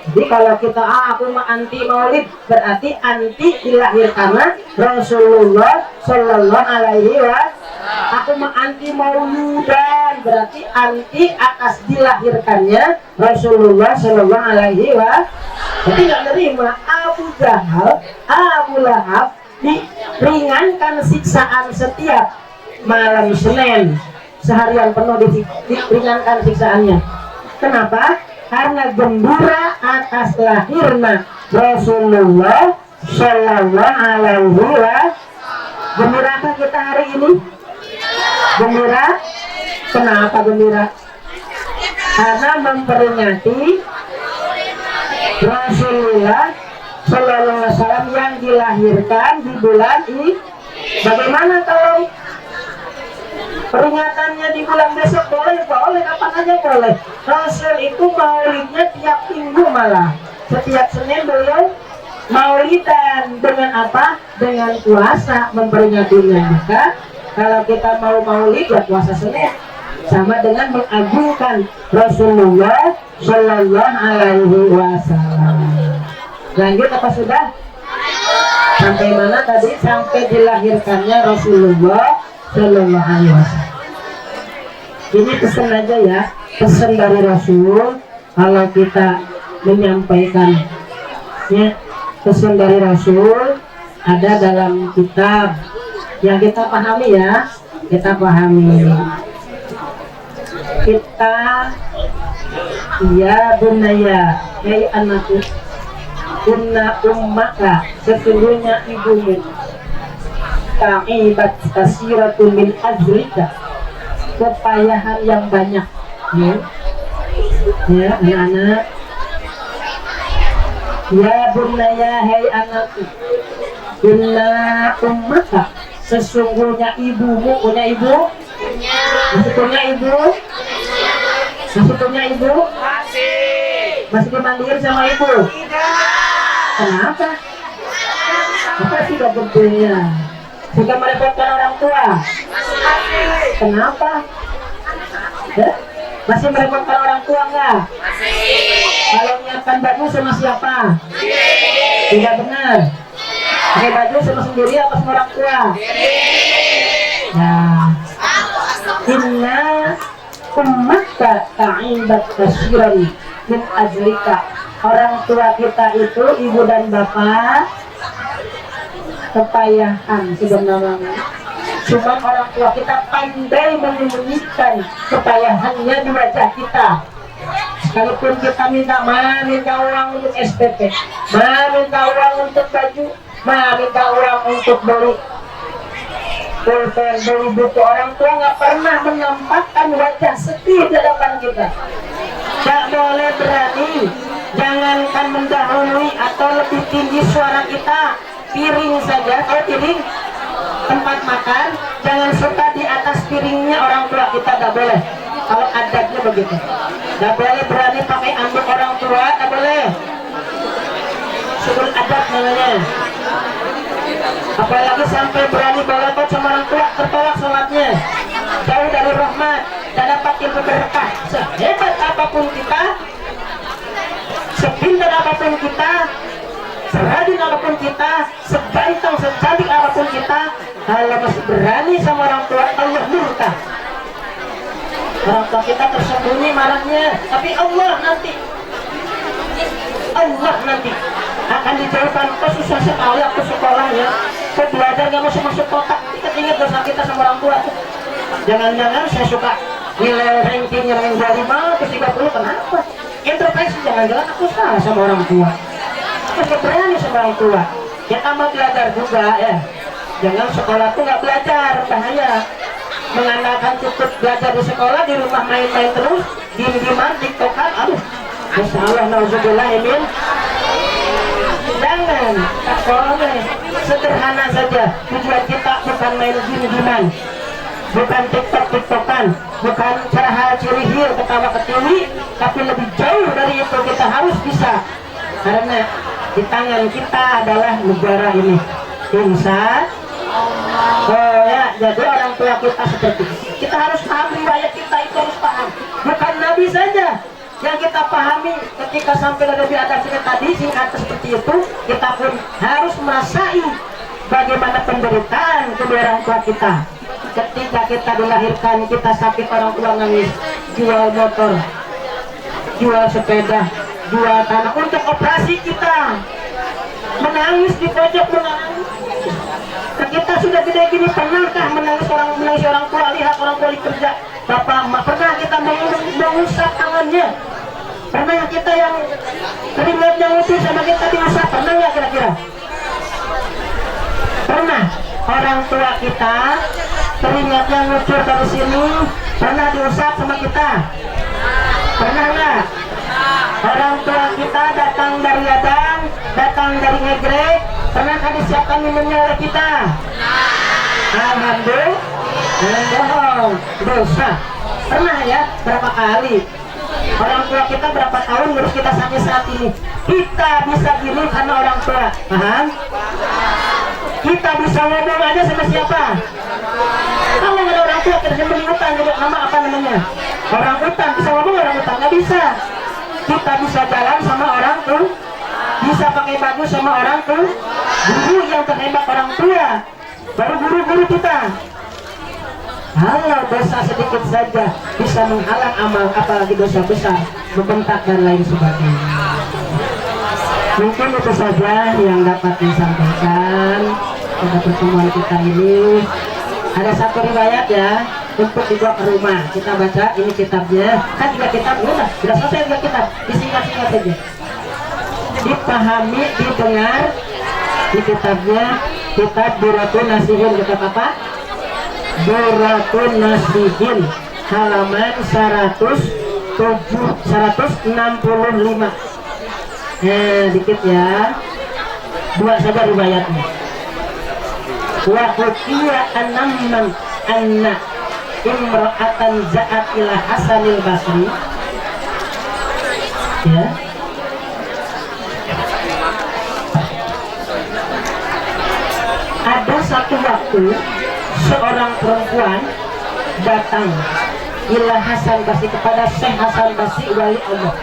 C: Jadi kalau kita aku anti maulid, berarti anti dilahirkan Rasulullah Sallallahu Alaihi Wasallam. Aku anti mauludan, berarti anti atas dilahirkannya Rasulullah Sallallahu Alaihi Wasallam. Jadi nggak nerima Abu Jahal, Abu Lahab diringankan siksaan setiap malam Senin, seharian penuh diringankan siksaannya. Kenapa? Karena gembira atas lahirnya Rasulullah Sallallahu Alaihi Wasallam. Gembira apa kita hari ini? Gembira. Kenapa gembira? Karena memperingati Rasulullah Sallallahu Alaihi Wasallam yang dilahirkan di bulan ini. Bagaimana kalau peringatannya di bulan besok? Boleh, kapan aja boleh. Rasul itu maulidnya tiap minggu, malah setiap Senin beliau maulidan. Dengan apa? Dengan puasa memperingatinya. Maka kalau kita mau maulid ya puasa Senin, sama dengan mengagungkan Rasulullah Sallallahu Alaihi Wasallam. Lanjut apa sudah? Sampai mana tadi? Sampai dilahirkannya Rasulullah Sallallahu Alaihi Wasallam. Ini pesan aja ya, pesan dari Rasul. Kalau kita menyampaikan ya, pesan dari Rasul ada dalam kitab yang kita pahami ya, kita pahami. Kita ya bunaya, hei anakku, inna ummaka, sesungguhnya ibumu, ta'ibat kasiratu min ajrika, kepayahan yang banyak ya anak-anak. Ya bunaya, hei anakku, inna ummaka, sesungguhnya ibumu, punya ibu? Masih punya ibu? Masih punya ibu? Masih dimandiin sama ibu? Kenapa? Apa sih gak bedanya? Suka merepotkan orang tua? Kenapa? Masih merepotkan orang tua enggak? Kalau menyiapkan baju sama siapa? Tidak benar. Pakai baju sama sendiri apa sama orang tua? Nah, inna ummaka ta'ibat kasiran min ajlika. Orang tua kita itu ibu dan bapak kepayahan sebenarnya. Cuma orang tua kita pandai menyembunyikan kepayahannya di wajah kita. Sekalipun kita minta uang untuk SPP, minta uang untuk baju, minta uang untuk beli pulpen, beli buku, orang tua nggak pernah menampakkan wajah sedih di hadapan kita. Tak boleh berani, jangankan mendahului atau lebih tinggi suara kita. Piring saja, piring tempat makan, jangan suka di atas piringnya orang tua kita, nggak boleh. Kalau adabnya begitu, nggak boleh berani pakai anduk orang tua, nggak boleh. Suul adab namanya. Apalagi sampai berani bolakot sama orang tua, tertolak sholatnya, jauh dari rahmat, dan dapat ilmu berkah. Sehebat apapun kita, sepintar apapun kita, serajin apapun kita, seganteng, secantik apapun kita, kalau masih berani sama orang tua, Allah murka. Orang tua kita tersembunyi marahnya, tapi Allah nanti akan dijauhkan. Kok susah sekali aku sekolahnya, kok belajar gak masuk kotak. Ingat dosa kita sama orang tua. Jangan-jangan saya suka nilai rankingnya yang 25 ke 30, kenapa? Introspeksi, jangan-jangan aku salah sama orang tua. Masih berani sama orang tua. Kita mau belajar juga ya. Jangan sekolah tuh nggak belajar, bahaya. Mengandalkan cukup belajar di sekolah, di rumah main-main terus, diem-dieman, tiktokan, aduh, Masya Allah, nauzubillah, amin. Jangan, tak boleh. Sederhana saja. Tujuan kita bukan main diem-dieman, bukan tiktokan, bukan cara cirihir, ketawa ketiwi, tapi lebih jauh dari itu kita harus bisa. Karena di tangan kita adalah negara ini. Insya Oh ya, jadi orang tua kita seperti itu. Kita harus paham riwayat kita, itu harus paham. Bukan Nabi saja yang kita pahami. Ketika sampai Nabi ada tadi singkat seperti itu, kita pun harus merasai bagaimana penderitaan kedua orang tua kita. Ketika kita dilahirkan, kita sakit, orang tua nangis, jual motor, jual sepeda, jual tanah untuk operasi kita, menangis di pojok, menangis. Kita sudah gede gini, pernahkah menangis orang tua, lihat orang tua kerja, bapak emak, pernah kita mengusap tangannya? Pernah kita yang keringatnya ngucur sama kita diusap, pernah nggak kira-kira? Pernah orang tua kita keringatnya ngucur dari sini, pernah diusap sama kita? Pernah nggak? Orang tua kita datang dari ladang, datang dari ngegrek, pernahkah disiapkan minumnya oleh kita? Alhamdulillah. Dosa. Pernah ya? Berapa kali? Orang tua kita berapa tahun ngurus kita sampai saat ini? Kita bisa gini karena orang tua. Paham? Kita bisa ngomong aja sama siapa? Kalau nggak ada orang tua, kita beli hutan, juga nama apa namanya? Orang hutan, bisa ngomong orang hutan? Nggak bisa. Kita bisa jalan sama orang tua, bisa pakai baju sama orang tua. Guru yang terhebat orang tua, baru guru-guru kita. Kalau dosa sedikit saja bisa menghalang amal, apalagi dosa besar, membentak dan lain sebagainya. Mungkin itu saja yang dapat disampaikan pada pertemuan kita ini. Ada satu riwayat ya, untuk dibawa ke rumah. Kita baca ini kitabnya, kan 3 kitab, sudah selesai 3 kitab, disingkat-singkat saja, dipahami, didengar. Di kitabnya, kitab Duratun Nasihin, kitab apa? Duratun Nasihin, halaman 165. Dikit ya, 2 saja riwayatnya. Wa hukiya anamman anna imra'atan za'at ila Hasanil Basri, ya, ada satu waktu seorang perempuan datang ila Hasan Basri, kepada Syekh Hasan Basri wali Allah.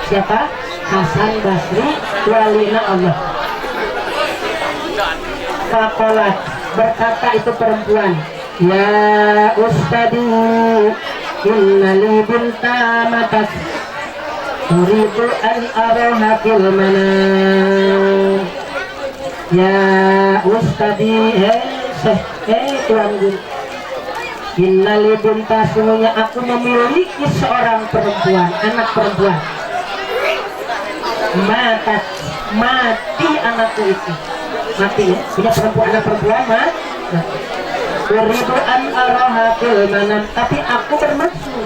C: Siapa? Hasan Basri walina Allah. Fakolat berkata itu perempuan, ya ustadi innali binta matas uridu an araha fil manam. Ya ustadi, tuan guru, innali binta, sungguhnya aku memiliki seorang perempuan, anak perempuan. Mati anakku itu, mati ya, punya perempuan, anak perempuan mati. Uridu an araha fil manam, tapi aku bermaksud,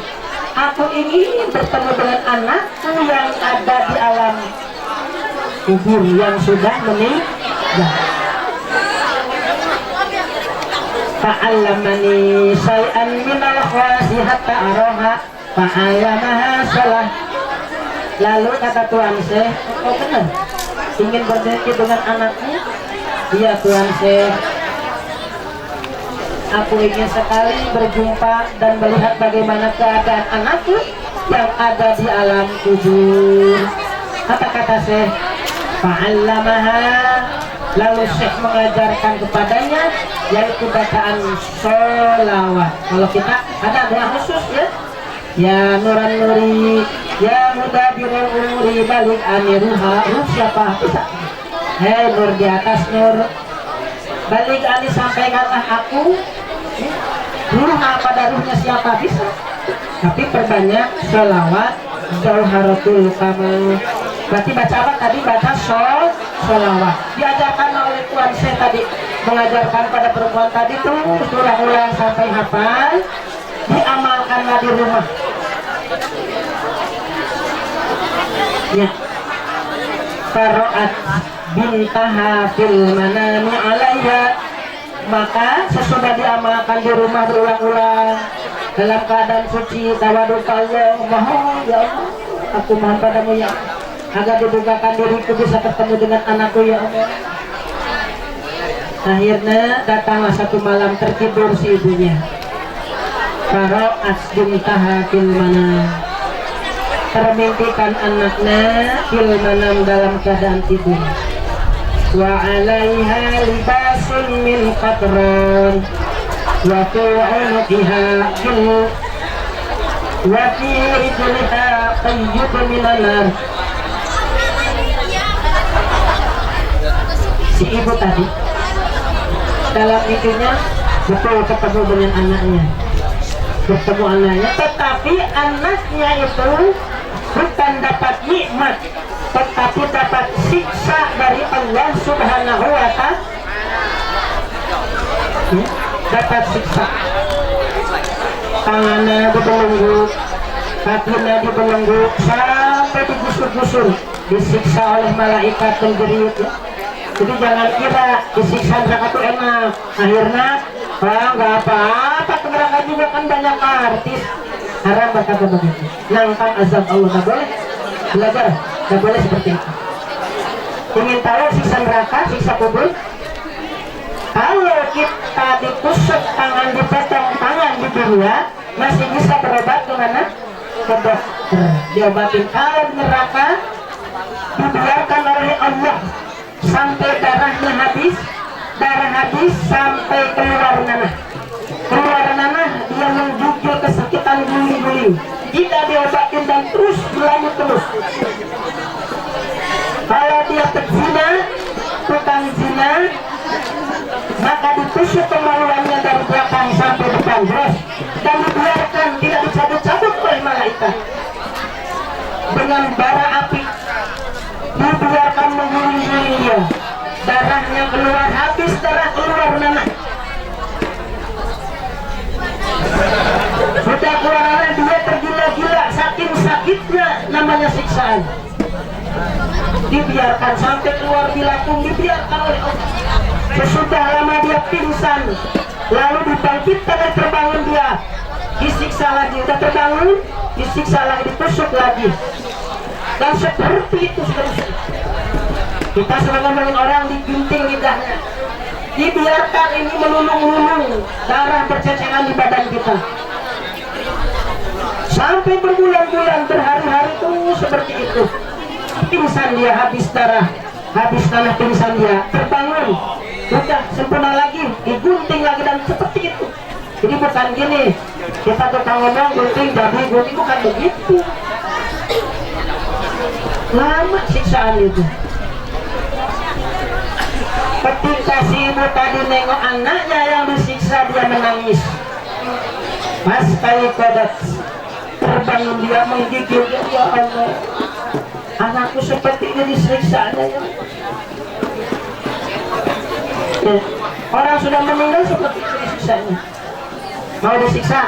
C: aku ingin bertemu dengan anakku yang ada di alam kubur, yang sudah meninggal. Fa'allamani syai'an minal khawasi hatta araha fa'allamaha salah. Lalu kata Tuan Syekh, oh benar, ingin berdekati dengan anakmu? Iya Tuan Syekh, aku ingin sekali berjumpa dan melihat bagaimana keadaan anakku yang ada di alam kubur. Apa kata Syekh? Fa'allamaha, lalu Syekh mengajarkan kepadanya yaitu bacaan sholawat. Kalau kita ada doa khusus ya, ya nuran nuri, ya mudabirul umuri balik aniruha. Siapa bisa? Hei nur di atas nur, balik ani sampaikanlah aku ruha, pada ruhnya siapa bisa. Tapi perbanyak sholawat, jauharatul kamal. Berarti baca apa tadi? Baca sholawat. Diajarkan oleh Tuan Syekh tadi, mengajarkan pada perempuan tadi tuh ulang-ulang sampai hafal, diamalkanlah di rumah. Ya. Faro'at bintaha fil manami alaiha, maka sesudah diamalkan di rumah berulang-ulang dalam keadaan suci tawaduk Allah, mohon ya Allah, aku mohon padamu ya agar dibukakan diriku bisa ketemu dengan anakku ya Allah. Akhirnya datanglah satu malam tertidur si ibunya. Faro'at bintaha fil manam, termimpikan anaknya fil manam dalam keadaan tidur. Wa 'alaiha libasun min qatran wa fi 'unuqiha qil wa fi rijliha qayyidun minan nar. Si ibu tadi dalam mimpinya betul ketemu dengan anaknya, tetapi anaknya itu bukan dapat nikmat, tetapi dapat siksa dari Allah Subhanahu wa Ta'ala. Dapat siksa, tangannya dibelenggu, kakinya dibelenggu sampai digusur-gusur, disiksa oleh malaikat penjerit. Jadi jangan kira disiksa neraka itu enak. Akhirnya nggak apa-apa, ke neraka juga kan banyak artis. Haram berkata begitu, nantang azab Allah, nggak boleh. Belajar, nggak boleh seperti itu. Ingin tahu siksa neraka, siksa kubur? Kalau kita ditusuk tangan, dipotong tangan di dunia, masih bisa berobat ke mana? Ke dokter, diobatin. Kalau di neraka dibiarkan oleh Allah sampai darahnya habis, darah habis sampai keluar nanah. Keluar nanah, dia menjujur kesakitan guling-guling. Jika diobatin dan terus berlanjut terus. Kalau dia pezina, tukang zina, maka ditusuk kemaluannya dari belakang sampai depan, dan dibiarkan tidak dicabut-cabut oleh malaikat dengan bara api. Dibiarkan mengguling-guling dia, darahnya keluar, habis darah keluar nanah. Sudah keluar nanah, dia tergila-gila, saking sakitnya namanya siksaan. Dibiarkan sampai keluar bilakung, dibiarkan oleh Allah. Sesudah lama dia pingsan, lalu dibangkitkan dan terbangun dia, disiksa lagi, udah terbangun, disiksa lagi, ditusuk lagi. Dan seperti itu seterusnya. Kita sedang ngomongin orang digunting lidahnya, dibiarkan ini melulung-lulung, darah berceceran di badan kita sampai berbulan-bulan, berhari-hari itu seperti itu. pingsan dia, habis darah, habis tanah, pingsan dia, terbangun, udah sempurna lagi, digunting lagi, dan seperti itu. Jadi bukan gini, kita tukang ngomong gunting jadi gunting, bukan begitu. Lama siksaan itu. Ketika si ibu tadi nengok anaknya yang disiksa, dia menangis. Pas kali kodat terbangun, dia menggigil, ya Allah, anakku seperti ini disiksa ya. Orang sudah meninggal seperti itu disiksanya. Mau disiksa?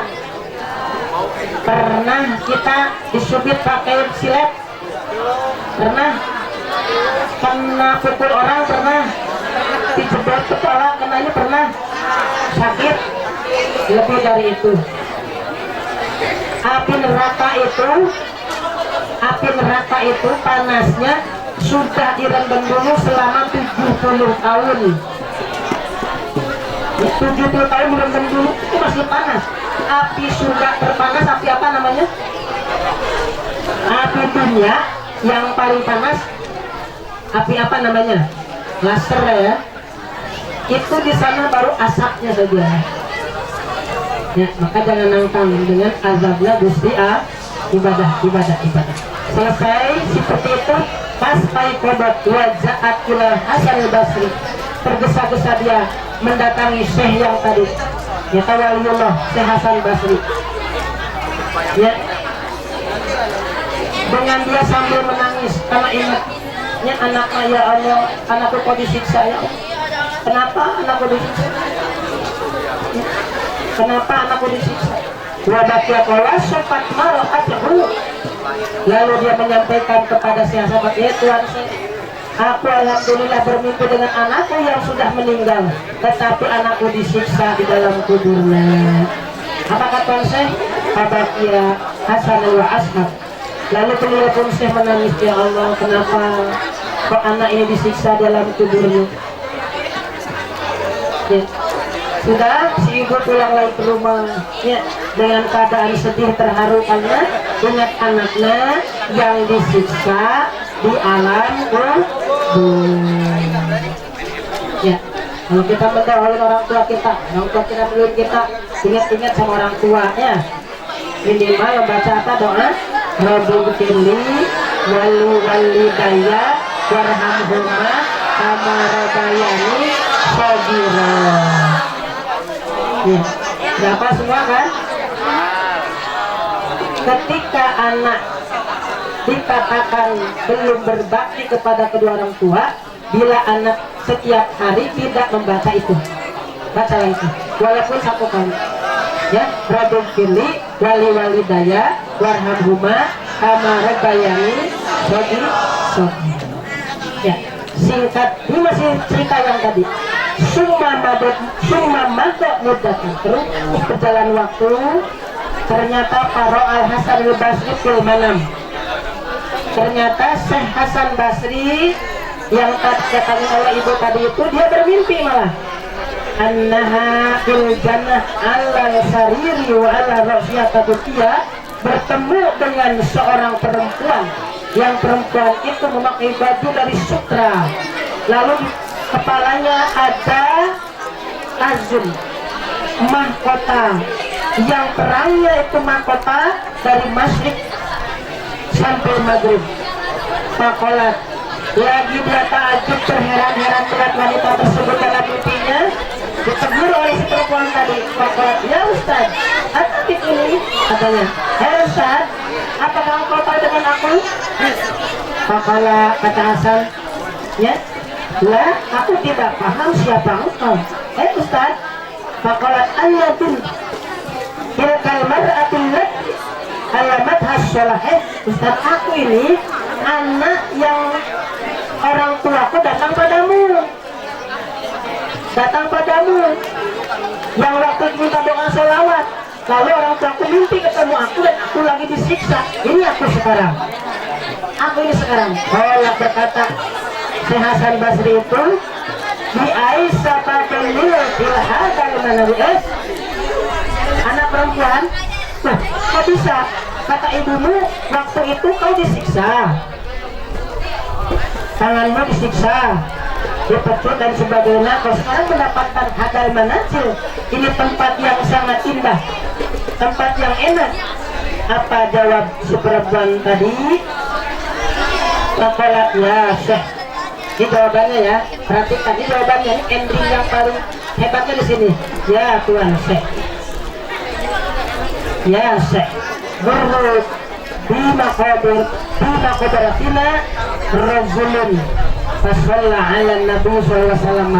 C: Pernah kita disubit pakai silet? Pernah? Kena pukul orang? Pernah? Dijedot kepala kena ini? Pernah? Sakit? Lebih dari itu. Api neraka itu panasnya sudah direndam dulu selama 70 tahun. 70 tahun direndam dulu itu masih panas. Api surga terpanas, api apa namanya? Api dunia yang paling panas, api apa namanya? Laser ya. Itu di sana baru asapnya saja. Ya, maka jangan nangkang dengan azabnya Gusti ibadah. Selesai seperti itu, pas kodat wajahat ila Hasan al-Basri, tergesa-gesa dia mendatangi Syekh yang tadi, ya waliullah Syekh Hasan Basri. Ya, dengan dia sambil menangis karena ingatnya anaknya, ya Allah, anakku kok disiksa ya. Kenapa anakku disiksa? Kenapa anakku disiksa? Wabakia kolas sopat maro'atuhu. Lalu dia menyampaikan kepada si sahabat, ya Tuhan, aku alhamdulillah bermimpi dengan anakku yang sudah meninggal, tetapi anakku disiksa di dalam kuburnya. Apa kata Syekh? Wabakia Hasan wa Ashab. Lalu beliau pun Syekh menangis, ya Allah, kenapa kok anak ini disiksa dalam kuburnya? Ya. Sudah si ibu pulang lagi ke rumah, ya, dengan keadaan sedih terharu karena ingat anaknya yang disiksa di alam kubur. Ya, kalau kita mendoain orang tua kita belum kita ingat-ingat sama orang tua ya. Minimal membaca apa doa? Rabbighfirli wali daya warhamhuma kama rabbayani shaghira. Ya, berapa semua kan? Ketika anak dikatakan belum berbakti kepada kedua orang tua, bila anak setiap hari tidak membaca itu, baca lagi walaupun satu kali, ya, Rabbighfirli wali daya warhamhuma kama rabbayani shaghira. Ya, singkat, ini masih cerita yang tadi. Summa madad muddatun, terus berjalan waktu, ternyata Faro al-Hasan al-Basri fil manam. Ternyata Syekh Hasan Basri yang dikatakan oleh ibu tadi itu, dia bermimpi malah annaha fil jannah ala sariri wa ala rasyatatia, bertemu dengan seorang perempuan, yang perempuan itu memakai baju dari sutra, lalu kepalanya ada azum, mahkota, yang terangnya itu mahkota dari masyrik sampai maghrib. Fakolat, lagi dia takjub, terheran-heran melihat wanita tersebut dalam mimpinya, ditegur oleh si perempuan tadi. Fakolat, ya Ustaz, atik ini, katanya, hei Ustaz, apakah engkau tahu dengan aku? Fakolat, kata Hasan, ya, lah, aku tidak paham siapa engkau. Ustaz, Fakolat ayatin ilkal mar'atin lati alamat hasyalah. Ustaz, aku ini anak yang orang tuaku datang padamu, yang waktu minta doa selawat, lalu orang tuaku mimpi ketemu aku dan aku lagi disiksa. Ini aku sekarang. Allah berkata, Syekh Hasan Basri itu di Aisyah patenil ilhadal manawis, anak perempuan. Nah, kok bisa? Kata ibumu waktu itu kau disiksa. tanganmu disiksa, dipecut dan sebagainya. Kau sekarang mendapatkan hadal manazil, ini tempat yang sangat indah, tempat yang enak. Apa jawab si perempuan tadi? Pakolat ya Syekh. Ini jawabannya ya, perhatikan ini jawabannya, ini ending yang paling hebatnya di sini. Ya Tuan Syekh, ya Syekh, guru bima qadaratina rajulun fasalla ala nabi sallallahu alaihi wasallam.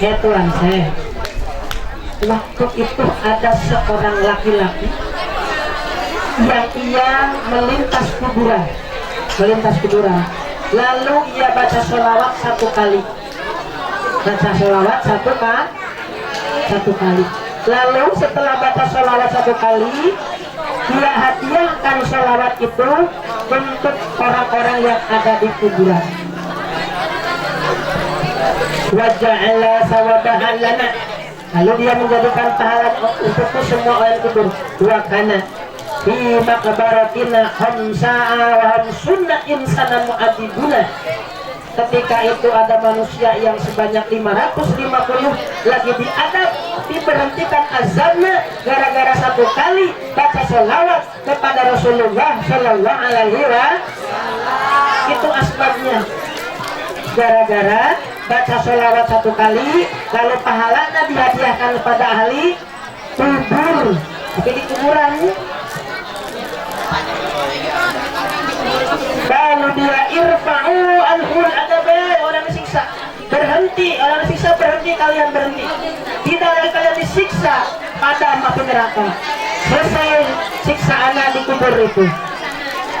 C: Ya Tuan Syekh, waktu itu ada seorang laki-laki yang ia melintas kuburan, lalu ia baca sholawat 1 kali, lalu setelah baca sholawat 1 kali, ia hadiahkan sholawat itu untuk orang-orang yang ada di kuburan. Wa ja'ala sawabahan lana, lalu dia menjadikan pahala untukku semua orang kubur. Wa kana fi maqbaratina khamsa'a wa hamsunna insana mu'adibuna, ketika itu ada manusia yang sebanyak 550 lagi diadab, diberhentikan azabnya gara-gara 1 kali baca sholawat kepada Rasulullah Shallallahu Alaihi Wasallam. Itu asbabnya, gara-gara baca sholawat 1 kali, lalu pahalanya dihadiahkan kepada ahli kubur. Tapi di kuburan, kalau dia irfa'u anhul adabe, orang disiksa berhenti, orang disiksa berhenti, kalian berhenti, tidak ada kalian disiksa pada api neraka. Selesai siksaannya di kubur itu.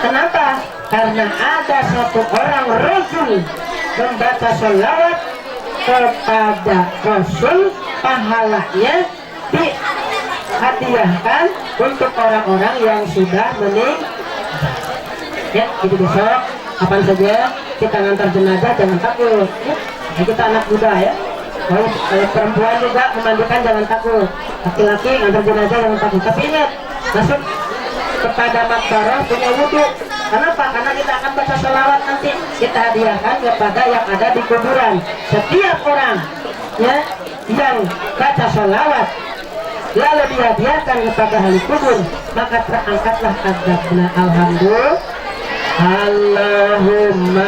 C: Kenapa? Karena ada 1 orang rajul membaca sholawat kepada Rasul, pahalanya dihadiahkan untuk orang-orang yang sudah meninggal. Ya, itu besok kapan saja kita ngantar jenazah jangan takut ya. Kita anak muda ya. Kalau perempuan juga memandikan jangan takut, laki-laki ngantar jenazah jangan takut. Tapi ingat, masuk kepada makbarah punya wudhu. Kenapa? Karena kita akan baca sholawat nanti, kita hadiahkan kepada yang ada di kuburan. Setiap orang ya yang baca sholawat lalu dihadiahkan kepada ahli kubur, maka terangkatlah azabnya. Alhamdulillah. Allahumma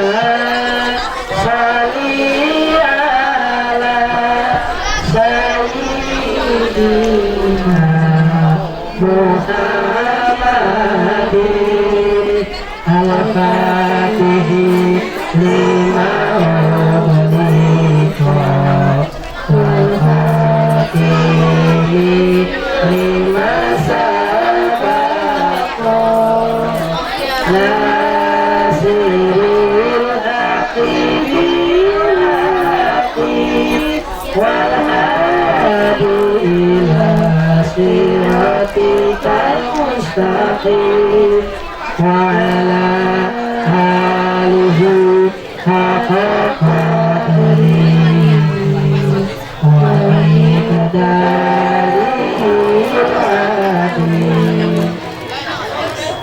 C: sholli ala sayyidina Muhammadin al-Fatihi lima ulika wal Fatihih lima sabaqa nasiril aqidil wal hadi ila siratikal mustaqim wa ala alihi haqqa qadrihi wa miqdarihi al-azim.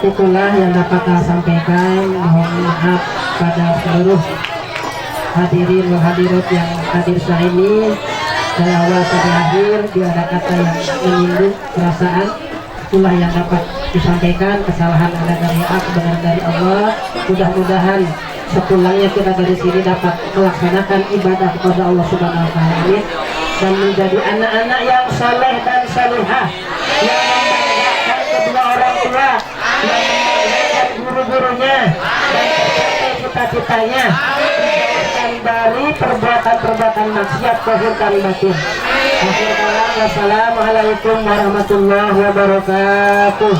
C: Itulah yang dapat saya sampaikan. Mohon maaf pada seluruh hadirin dan hadirat yang hadir saat ini. Dari awal sampai akhir dia ada kata yang menyinggung perasaan. Itulah yang dapat disampaikan. Kesalahan ada dari aku, benar dari Allah. Mudah-mudahan sepulangnya kita dari sini dapat melaksanakan ibadah kepada Allah Subhanahu wa Ta'ala dan menjadi anak-anak yang saleh dan salihah, yang membanggakan kedua orang tua, yang membanggakan guru-gurunya, dan mencapai cita-citanya, dijauhkan dari perbuatan-perbuatan maksiat zahir dan batin. Wassalamualaikum warahmatullahi wabarakatuh.